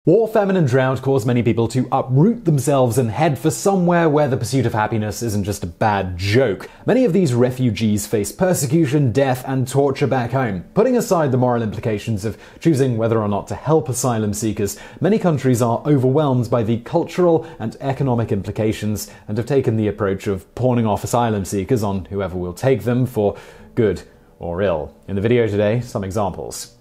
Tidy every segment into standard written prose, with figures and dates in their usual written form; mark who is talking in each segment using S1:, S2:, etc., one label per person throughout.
S1: War, famine, and drought cause many people to uproot themselves and head for somewhere where the pursuit of happiness isn't just a bad joke. Many of these refugees face persecution, death, and torture back home. Putting aside the moral implications of choosing whether or not to help asylum seekers, many countries are overwhelmed by the cultural and economic implications and have taken the approach of pawning off asylum seekers on whoever will take them for good or ill. In the video today, some examples.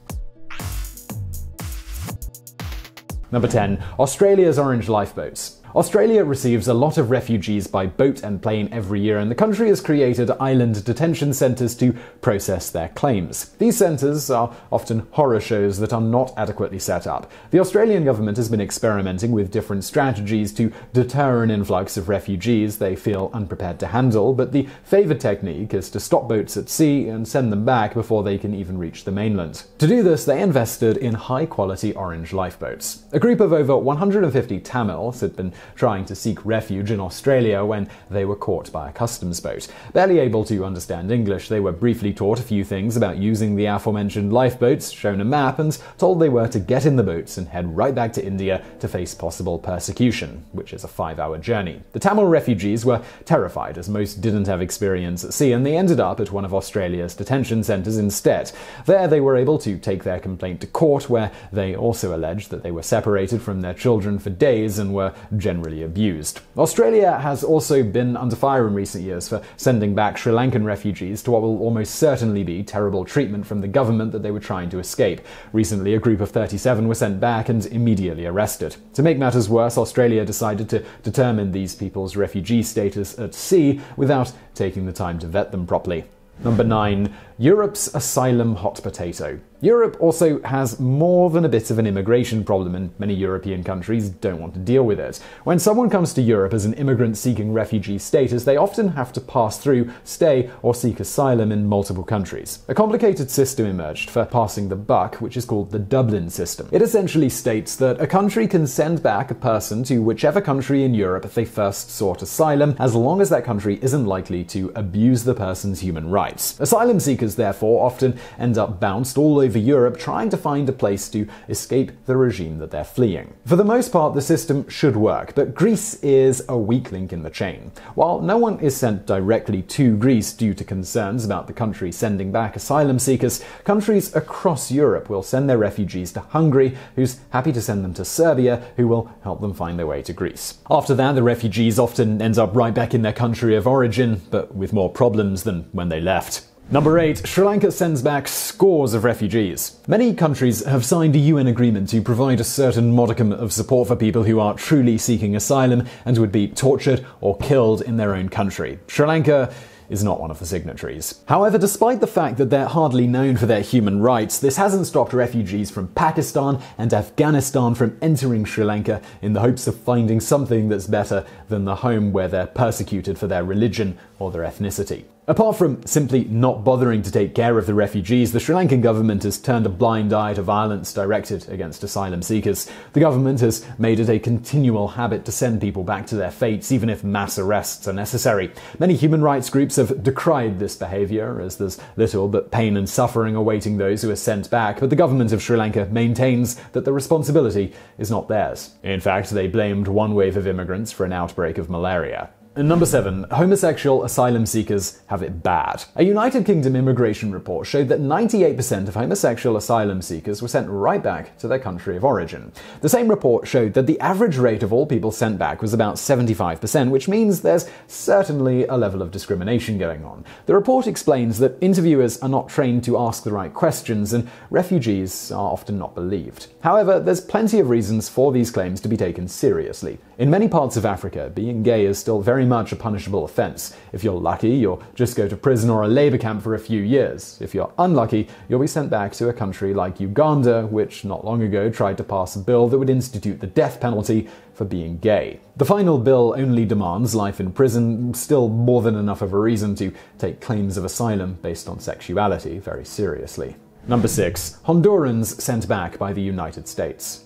S1: Number 10. Australia's orange lifeboats. Australia receives a lot of refugees by boat and plane every year, and the country has created island detention centres to process their claims. These centres are often horror shows that are not adequately set up. The Australian government has been experimenting with different strategies to deter an influx of refugees they feel unprepared to handle, but the favoured technique is to stop boats at sea and send them back before they can even reach the mainland. To do this, they invested in high-quality orange lifeboats. A group of over 150 Tamils had been trying to seek refuge in Australia when they were caught by a customs boat. Barely able to understand English, they were briefly taught a few things about using the aforementioned lifeboats, shown a map, and told they were to get in the boats and head right back to India to face possible persecution, which is a 5-hour journey. The Tamil refugees were terrified, as most didn't have experience at sea, and they ended up at one of Australia's detention centres instead. There they were able to take their complaint to court, where they also alleged that they were separated from their children for days and were generally abused. Australia has also been under fire in recent years for sending back Sri Lankan refugees to what will almost certainly be terrible treatment from the government that they were trying to escape. Recently, a group of 37 were sent back and immediately arrested. To make matters worse, Australia decided to determine these people's refugee status at sea without taking the time to vet them properly. Number 9. Europe's asylum hot potato. Europe also has more than a bit of an immigration problem, and many European countries don't want to deal with it. When someone comes to Europe as an immigrant seeking refugee status, they often have to pass through, stay, or seek asylum in multiple countries. A complicated system emerged for passing the buck, which is called the Dublin system. It essentially states that a country can send back a person to whichever country in Europe they first sought asylum, as long as that country isn't likely to abuse the person's human rights. Asylum seekers, therefore, often end up bounced all over Europe trying to find a place to escape the regime that they're fleeing. For the most part, the system should work, but Greece is a weak link in the chain. While no one is sent directly to Greece due to concerns about the country sending back asylum seekers, countries across Europe will send their refugees to Hungary, who's happy to send them to Serbia, who will help them find their way to Greece. After that, the refugees often end up right back in their country of origin, but with more problems than when they left. Number 8. Sri Lanka sends back scores of refugees. Many countries have signed a UN agreement to provide a certain modicum of support for people who are truly seeking asylum and would be tortured or killed in their own country. Sri Lanka is not one of the signatories. However, despite the fact that they're hardly known for their human rights, this hasn't stopped refugees from Pakistan and Afghanistan from entering Sri Lanka in the hopes of finding something that's better than the home where they're persecuted for their religion or their ethnicity. Apart from simply not bothering to take care of the refugees, the Sri Lankan government has turned a blind eye to violence directed against asylum seekers. The government has made it a continual habit to send people back to their fates, even if mass arrests are necessary. Many human rights groups have decried this behaviour, as there's little but pain and suffering awaiting those who are sent back, but the government of Sri Lanka maintains that the responsibility is not theirs. In fact, they blamed one wave of immigrants for an outbreak of malaria. And number 7. Homosexual asylum seekers have it bad. A United Kingdom immigration report showed that 98% of homosexual asylum seekers were sent right back to their country of origin. The same report showed that the average rate of all people sent back was about 75%, which means there's certainly a level of discrimination going on. The report explains that interviewers are not trained to ask the right questions, and refugees are often not believed. However, there's plenty of reasons for these claims to be taken seriously. In many parts of Africa, being gay is still very much a punishable offence. If you're lucky, you'll just go to prison or a labour camp for a few years. If you're unlucky, you'll be sent back to a country like Uganda, which not long ago tried to pass a bill that would institute the death penalty for being gay. The final bill only demands life in prison, still more than enough of a reason to take claims of asylum based on sexuality very seriously. Number 6. Hondurans sent back by the United States.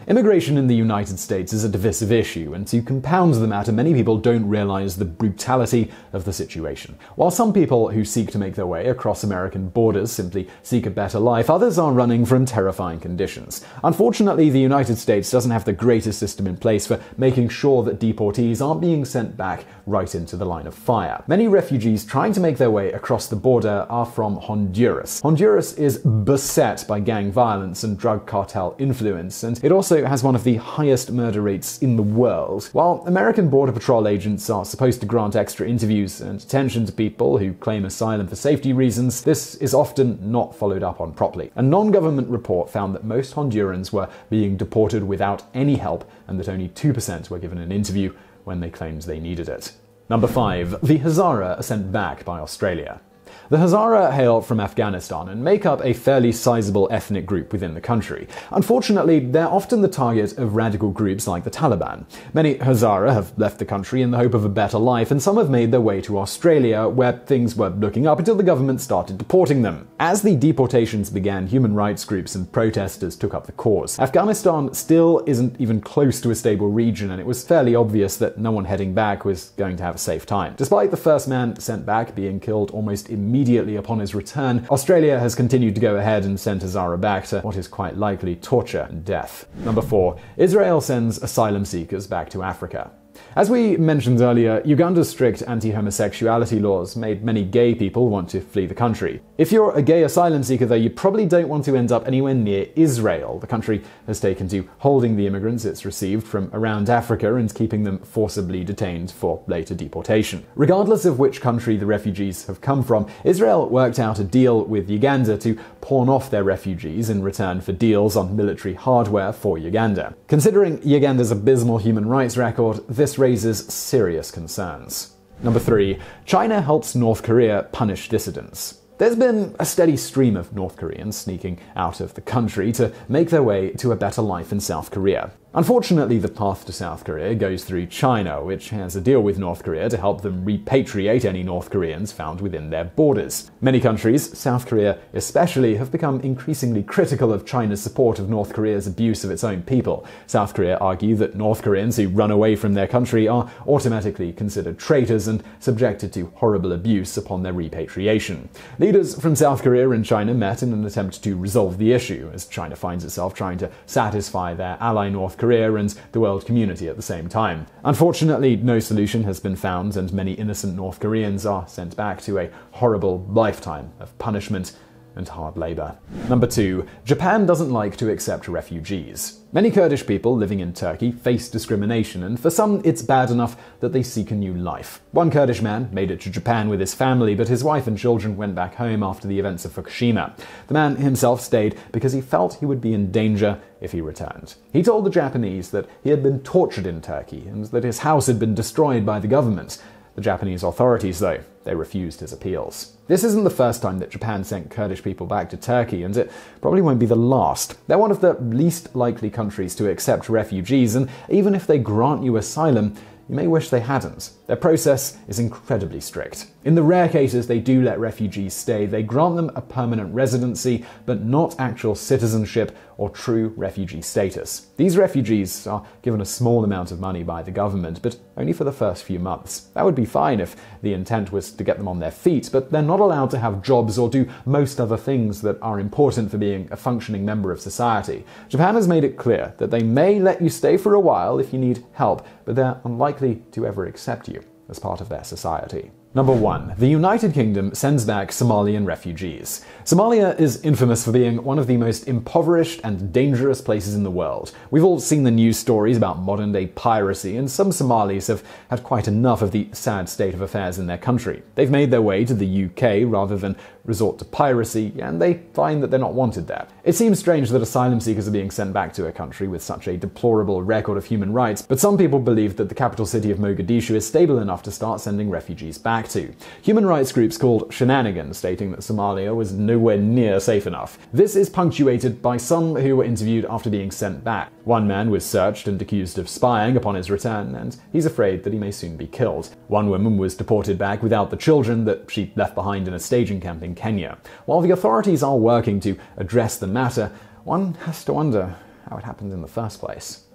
S1: Immigration in the United States is a divisive issue, and to compound the matter, many people don't realize the brutality of the situation. While some people who seek to make their way across American borders simply seek a better life, others are running from terrifying conditions. Unfortunately, the United States doesn't have the greatest system in place for making sure that deportees aren't being sent back right into the line of fire. Many refugees trying to make their way across the border are from Honduras. Honduras is beset by gang violence and drug cartel influence, and it also has one of the highest murder rates in the world. While American Border Patrol agents are supposed to grant extra interviews and attention to people who claim asylum for safety reasons, this is often not followed up on properly. A non-government report found that most Hondurans were being deported without any help, and that only 2% were given an interview when they claimed they needed it. Number 5. The Hazara are sent back by Australia. The Hazara hail from Afghanistan and make up a fairly sizable ethnic group within the country. Unfortunately, they're often the target of radical groups like the Taliban. Many Hazara have left the country in the hope of a better life, and some have made their way to Australia, where things were looking up until the government started deporting them. As the deportations began, human rights groups and protesters took up the cause. Afghanistan still isn't even close to a stable region, and it was fairly obvious that no one heading back was going to have a safe time. Despite the first man sent back being killed almost immediately upon his return, Australia has continued to go ahead and send Hazara back to what is quite likely torture and death. Number 4. Israel sends asylum seekers back to Africa. As we mentioned earlier, Uganda's strict anti-homosexuality laws made many gay people want to flee the country. If you're a gay asylum seeker, though, you probably don't want to end up anywhere near Israel. The country has taken to holding the immigrants it's received from around Africa and keeping them forcibly detained for later deportation. Regardless of which country the refugees have come from, Israel worked out a deal with Uganda to pawn off their refugees in return for deals on military hardware for Uganda. Considering Uganda's abysmal human rights record, this raises serious concerns. Number 3. China helps North Korea punish dissidents. There's been a steady stream of North Koreans sneaking out of the country to make their way to a better life in South Korea. Unfortunately, the path to South Korea goes through China, which has a deal with North Korea to help them repatriate any North Koreans found within their borders. Many countries, South Korea especially, have become increasingly critical of China's support of North Korea's abuse of its own people. South Korea argue that North Koreans who run away from their country are automatically considered traitors and subjected to horrible abuse upon their repatriation. Leaders from South Korea and China met in an attempt to resolve the issue, as China finds itself trying to satisfy their ally North Korea and the world community at the same time. Unfortunately, no solution has been found, and many innocent North Koreans are sent back to a horrible lifetime of punishment and hard labor. Number 2. Japan doesn't like to accept refugees. Many Kurdish people living in Turkey face discrimination, and for some it's bad enough that they seek a new life. One Kurdish man made it to Japan with his family, but his wife and children went back home after the events of Fukushima. The man himself stayed because he felt he would be in danger if he returned. He told the Japanese that he had been tortured in Turkey and that his house had been destroyed by the government. The Japanese authorities, though, they refused his appeals. This isn't the first time that Japan sent Kurdish people back to Turkey, and it probably won't be the last. They're one of the least likely countries to accept refugees, and even if they grant you asylum, you may wish they hadn't. Their process is incredibly strict. In the rare cases they do let refugees stay, they grant them a permanent residency, but not actual citizenship or true refugee status. These refugees are given a small amount of money by the government, but only for the first few months. That would be fine if the intent was to get them on their feet, but they're not allowed to have jobs or do most other things that are important for being a functioning member of society. Japan has made it clear that they may let you stay for a while if you need help, but they're unlikely to ever accept you as part of their society. Number 1. The United Kingdom sends back Somalian refugees. Somalia is infamous for being one of the most impoverished and dangerous places in the world. We've all seen the news stories about modern-day piracy, and some Somalis have had quite enough of the sad state of affairs in their country. They've made their way to the UK rather than resort to piracy, and they find that they're not wanted there. It seems strange that asylum seekers are being sent back to a country with such a deplorable record of human rights, but some people believe that the capital city of Mogadishu is stable enough to start sending refugees back to. Human rights groups called Shenanigans, stating that Somalia was nowhere near safe enough. This is punctuated by some who were interviewed after being sent back. One man was searched and accused of spying upon his return, and he's afraid that he may soon be killed. One woman was deported back without the children that she left behind in a staging camp in Kenya. While the authorities are working to address the matter, one has to wonder how it happened in the first place.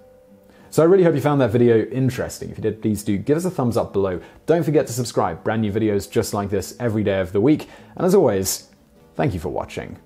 S1: So I really hope you found that video interesting. If you did, please do give us a thumbs up below. Don't forget to subscribe. Brand new videos just like this every day of the week. And as always, thank you for watching.